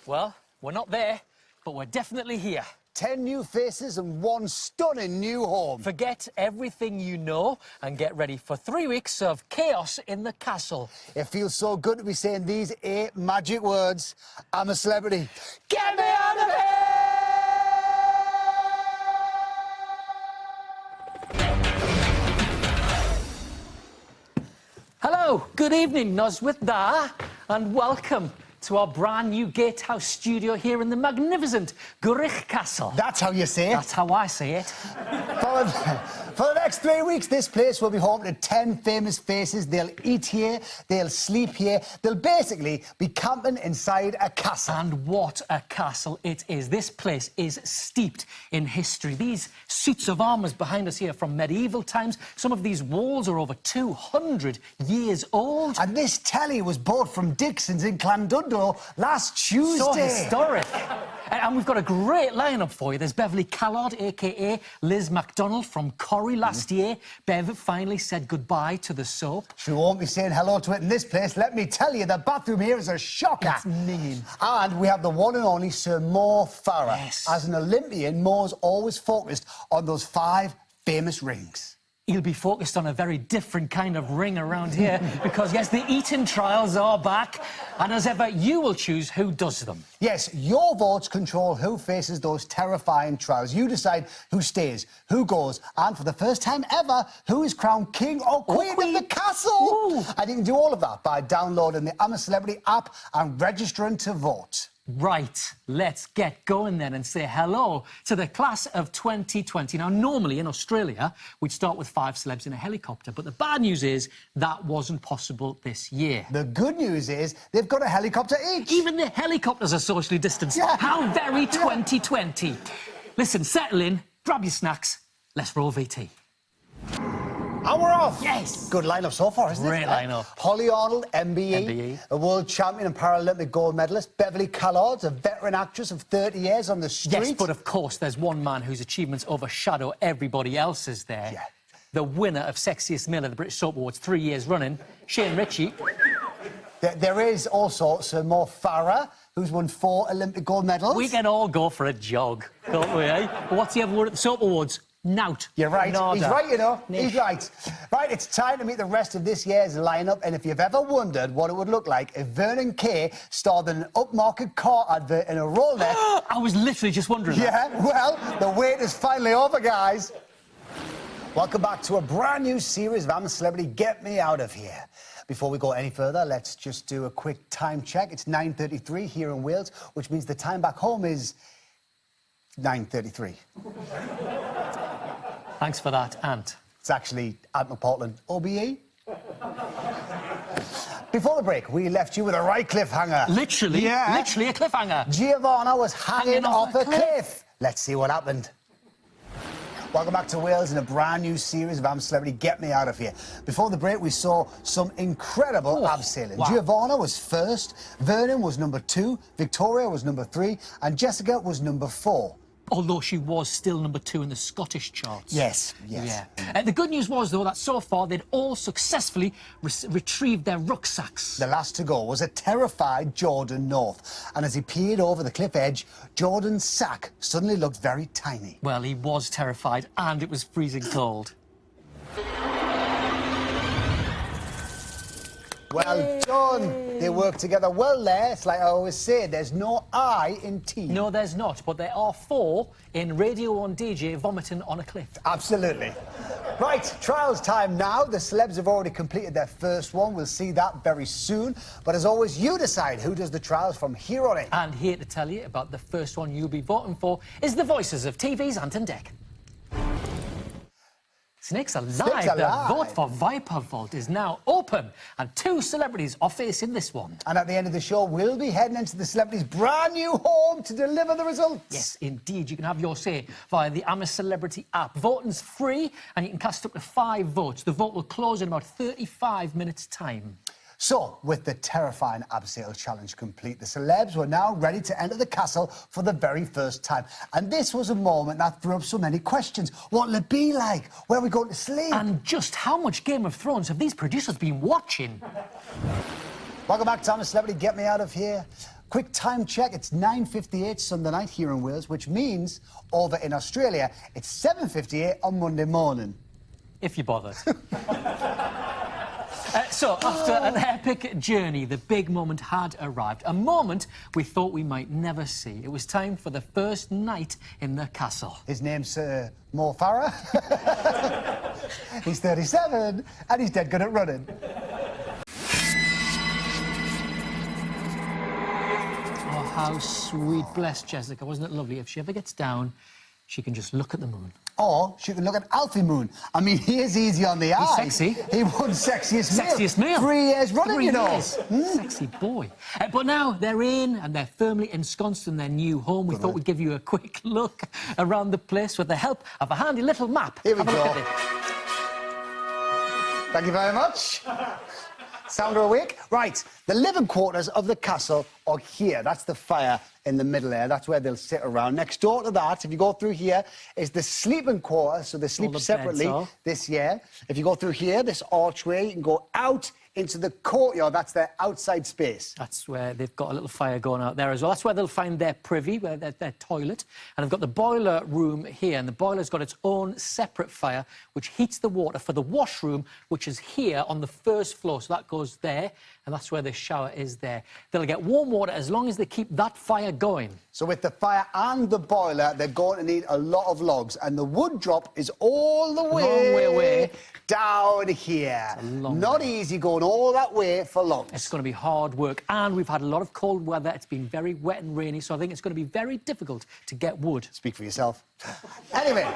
Well, we're not there, but we're definitely here. 10 new faces and one stunning new home. Forget everything you know and get ready for 3 weeks of chaos in the castle. It feels so good to be saying these 8 magic words. I'm a celebrity. Get me out of here! Hello, good evening, Noswith Da, and welcome to our brand new gatehouse studio here in the magnificent Gurich Castle. That's how you say it. That's how I say it. For the next 3 weeks, this place will be home to 10 famous faces. They'll eat here, they'll sleep here. They'll basically be camping inside a castle. And what a castle it is. This place is steeped in history. These suits of armour behind us here from medieval times. Some of these walls are over 200 years old. And this telly was bought from Dixon's in Llandudno last Tuesday. So historic. And we've got a great lineup for you. There's Beverley Callard, a.k.a. Liz MacDonald from Corrie last year. Bev finally said goodbye to the soap. She won't be saying hello to it in this place. Let me tell you, the bathroom here is a shocker. It's minging. And we have the one and only Sir Mo Farah. Yes. As an Olympian, Mo's always focused on those 5 famous rings. He'll be focused on a very different kind of ring around here because, yes, the eating trials are back. And as ever, you will choose who does them. Yes, your votes control who faces those terrifying trials. You decide who stays, who goes, and for the first time ever, who is crowned king or queen of the castle. Ooh. And you can do all of that by downloading the I'm a Celebrity app and registering to vote. Right, let's get going then and say hello to the class of 2020. Now, normally in Australia, we'd start with 5 celebs in a helicopter, but the bad news is that wasn't possible this year. The good news is they've got a helicopter each. Even the helicopters are socially distanced. Yeah. How very 2020. Listen, settle in, grab your snacks, let's roll VT. And we're off. Yes. Good lineup so far, isn't it? Great lineup. Hollie Arnold, MBE, a world champion and Paralympic gold medalist. Beverley Callard, a veteran actress of 30 years on the street. Yes, but of course, there's one man whose achievements overshadow everybody else's there. Yeah. The winner of Sexiest Male at the British Soap Awards 3 years running, Shane Richie. There is also Sir Mo Farah, who's won 4 Olympic gold medals. We can all go for a jog, can't we, eh? But what's he ever won at the Soap Awards? Nout. You're right. Nada. He's right, you know. Nish. He's right. Right, it's time to meet the rest of this year's lineup. And if you've ever wondered what it would look like if Vernon Kay starred in an upmarket car advert in a Rolex... I was literally just wondering that. Yeah, well, the wait is finally over, guys. Welcome back to a brand new series of I'm a Celebrity, Get Me Out of Here. Before we go any further, let's just do a quick time check. It's 9:33 here in Wales, which means the time back home is 9:33. Thanks for that, Ant. It's actually Ant Portland, OBE. Before the break, we left you with a right cliffhanger. Literally, Yeah. literally a cliffhanger. Giovanna was hanging off a cliff. cliff. Let's see what happened. Welcome back to Wales in a brand new series of I'm a Celebrity, Get Me Out of Here. Before the break, we saw some incredible abseiling. Wow. Giovanna was first, Vernon was number 2, Victoria was number 3, and Jessica was number 4. Although she was still number 2 in the Scottish charts. Yes, yes. Yeah. The good news was, though, that so far they'd all successfully retrieved their rucksacks. The last to go was a terrified Jordan North. And as he peered over the cliff edge, Jordan's sack suddenly looked very tiny. Well, he was terrified, and it was freezing cold. Well done. They work together well there. It's like I always say, there's no I in team. No, there's not, but there are 4 in Radio 1 DJ vomiting on a cliff. Absolutely. Right, trials time now. The celebs have already completed their first one. We'll see that very soon. But as always, you decide who does the trials from here on in. And here to tell you about the first one you'll be voting for is the voices of TV's Ant and Dec. Snakes Alive. Snakes Alive. The vote for Viper Vault is now open, and 2 celebrities are facing this one. And at the end of the show, we'll be heading into the celebrities' brand new home to deliver the results. Yes, indeed. You can have your say via the I'm a Celebrity app. Voting's free, and you can cast up to 5 votes. The vote will close in about 35 minutes' time. So, with the terrifying abseil challenge complete, the celebs were now ready to enter the castle for the very first time. And this was a moment that threw up so many questions. What will it be like? Where are we going to sleep? And just how much Game of Thrones have these producers been watching? Welcome back to I'm a Celebrity, Get Me Out of Here. Quick time check, it's 9:58 Sunday night here in Wales, which means over in Australia, it's 7:58 on Monday morning. If you bothered. So, after an epic journey, the big moment had arrived. A moment we thought we might never see. It was time for the first night in the castle. His name's Mo Farah. He's 37 and he's dead good at running. Oh, how sweet. Bless Jessica. Wasn't it lovely? If she ever gets down, she can just look at the moon. Or she can look at Alfie Moon. I mean, he is easy on the eye. He's sexy. He won Sexiest Male. Sexiest Male. 3 years running, 3 you know. years. Sexy boy. But now they're in and they're firmly ensconced in their new home. We thought we'd give you a quick look around the place with the help of a handy little map. Here we Have a look go. at it. Thank you very much. Sound awake? Right, the living quarters of the castle are here. That's the fire in the middle there. That's where they'll sit around. Next door to that, if you go through here, is the sleeping quarters. So they sleep separately this year. If you go through here, this archway, you can go out into the courtyard. That's their outside space. That's where they've got a little fire going out there as well. That's where they'll find their privy, where their toilet. And they've got the boiler room here, and the boiler's got its own separate fire, which heats the water for the washroom, which is here on the first floor. So that goes there, and that's where the shower is there. They'll get warm water as long as they keep that fire going. So with the fire and the boiler, they're going to need a lot of logs, and the wood drop is all the way away. Down here. Not easy going all that way for logs. It's going to be hard work, and we've had a lot of cold weather. It's been very wet and rainy, so I think it's going to be very difficult to get wood. Speak for yourself. Anyway,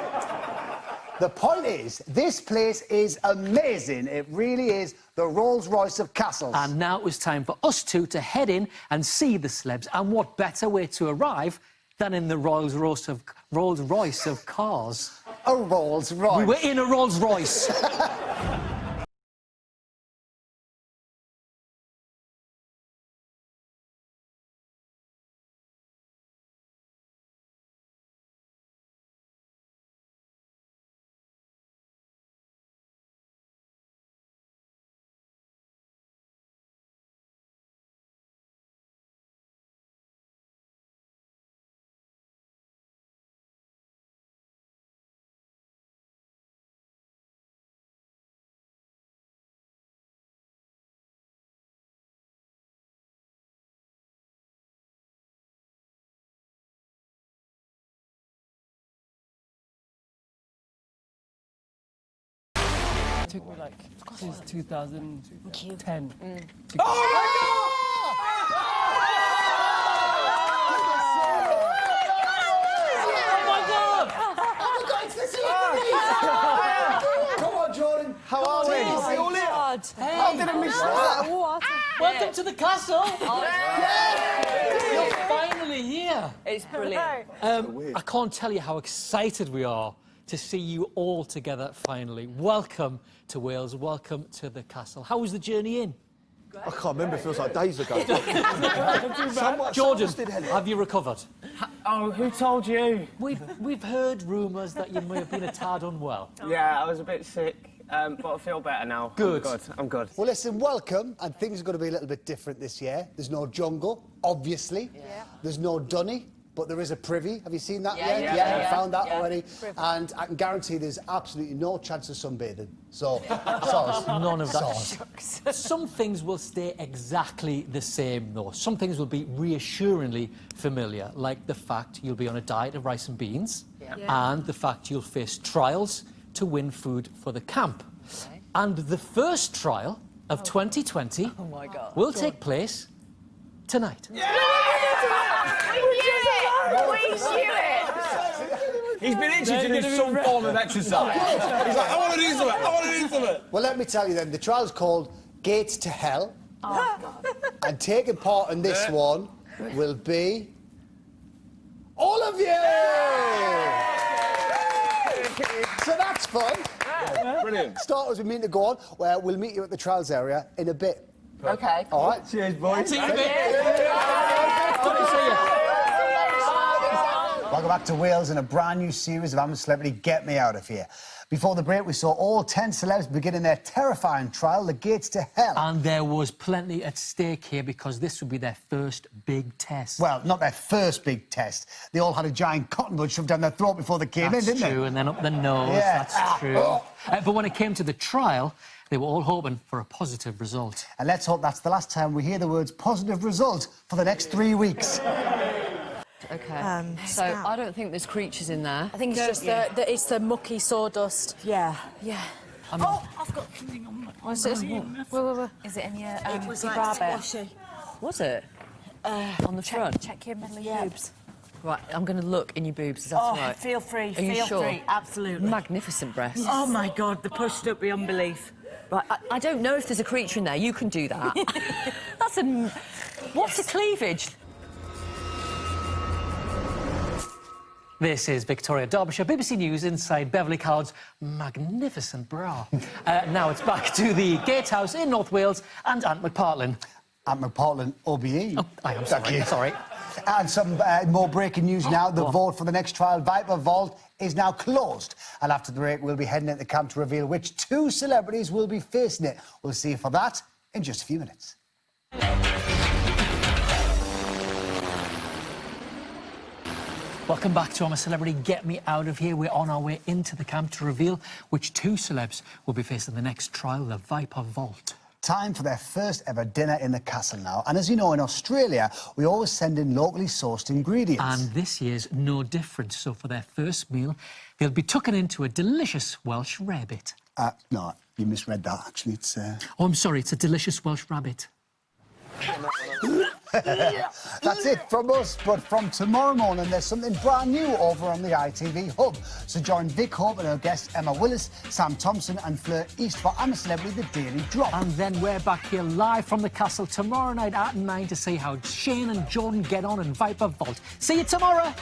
the point is, this place is amazing. It really is the Rolls-Royce of castles. And now it was time for us two to head in and see the celebs, and what better way to arrive than in the Rolls-Royce of cars. A Rolls-Royce. We were in a Rolls-Royce. It took me like since 2010. Oh, my God! Come on, Jordan. How are we? How did I miss that? Welcome to the castle. You're finally here. It's brilliant. I can't tell you how excited we are to see you all together finally. Welcome to Wales. Welcome to the castle. How was the journey in? I can't remember, it feels like days ago. Jordan, have you recovered? Oh, who told you? We've heard rumours that you may have been a tad unwell. Yeah, I was a bit sick, but I feel better now. Good. I'm good. Well, listen, welcome, and things are going to be a little bit different this year. There's no jungle, obviously. Yeah. There's no dunny, but there is a privy. Have you seen that yet? Yeah, I found that already. Privy. And I can guarantee there's absolutely no chance of sunbathing. So, none of that. Some things will stay exactly the same, though. Some things will be reassuringly familiar, like the fact you'll be on a diet of rice and beans, and the fact you'll face trials to win food for the camp. Okay. And the first trial of 2020 will take place tonight. He's been itching to do some form of exercise. He's like, I want to do something, I want to do something. Well, let me tell you then, the trial's called Gates to Hell. Oh, God. And taking part in this one will be all of you! So that's fun. Brilliant. Starters, we mean to go on, where we'll meet you at the trials area in a bit. Okay. All right? Cheers, boys. See you in a bit. Welcome back to Wales in a brand new series of I'm a Celebrity, Get Me Out of Here. Before the break, we saw all 10 celebs beginning their terrifying trial, the gates to hell. And there was plenty at stake here because this would be their first big test. Well, not their first big test. They all had a giant cotton bud shoved down their throat before they came in, didn't they? That's true, and then up the nose, Yeah. that's true. But when it came to the trial, they were all hoping for a positive result. And let's hope that's the last time we hear the words positive result for the next 3 weeks. OK. So I don't think there's creatures in there. I think it's just it's the mucky sawdust. Yeah. Yeah. Oh, I've got something on my... What's this? Where? Is it in your It was your like bra bit? squashy. Was it? On the front? Check your middle of your boobs. Right, I'm going to look in your boobs, is that right? Feel free, Are you feel sure? free, absolutely. Magnificent breasts. Oh my God, they're pushed up beyond belief. Right, I don't know if there's a creature in there. You can do that. That's a... What's a cleavage? This is Victoria, Derbyshire, BBC News inside Beverley Callard's magnificent bra. Now it's back to the Gatehouse in North Wales and Ant McPartlin. Ant McPartlin, OBE. Oh, I am sorry. Sorry. And some more breaking news now. The vote for the next trial, Viper Vault, is now closed. And after the break, we'll be heading into the camp to reveal which 2 celebrities will be facing it. We'll see you for that in just a few minutes. Welcome back to I'm a Celebrity, Get Me Out of Here. We're on our way into the camp to reveal which 2 celebs will be facing the next trial, the Viper Vault. Time for their first ever dinner in the castle now. And as you know, in Australia, we always send in locally sourced ingredients. And this year's no different. So for their first meal, they'll be tucking into a delicious Welsh rarebit. No, you misread that, actually. It's... Oh, I'm sorry, it's a delicious Welsh rabbit. That's it from us, but from tomorrow morning, there's something brand new over on the ITV Hub. So join Vic Hope and her guests Emma Willis, Sam Thompson and Fleur East for I'm a Celebrity, The Daily Drop. And then we're back here live from the castle tomorrow night at 9 to see how Shane and Jordan get on in Viper Vault. See you tomorrow!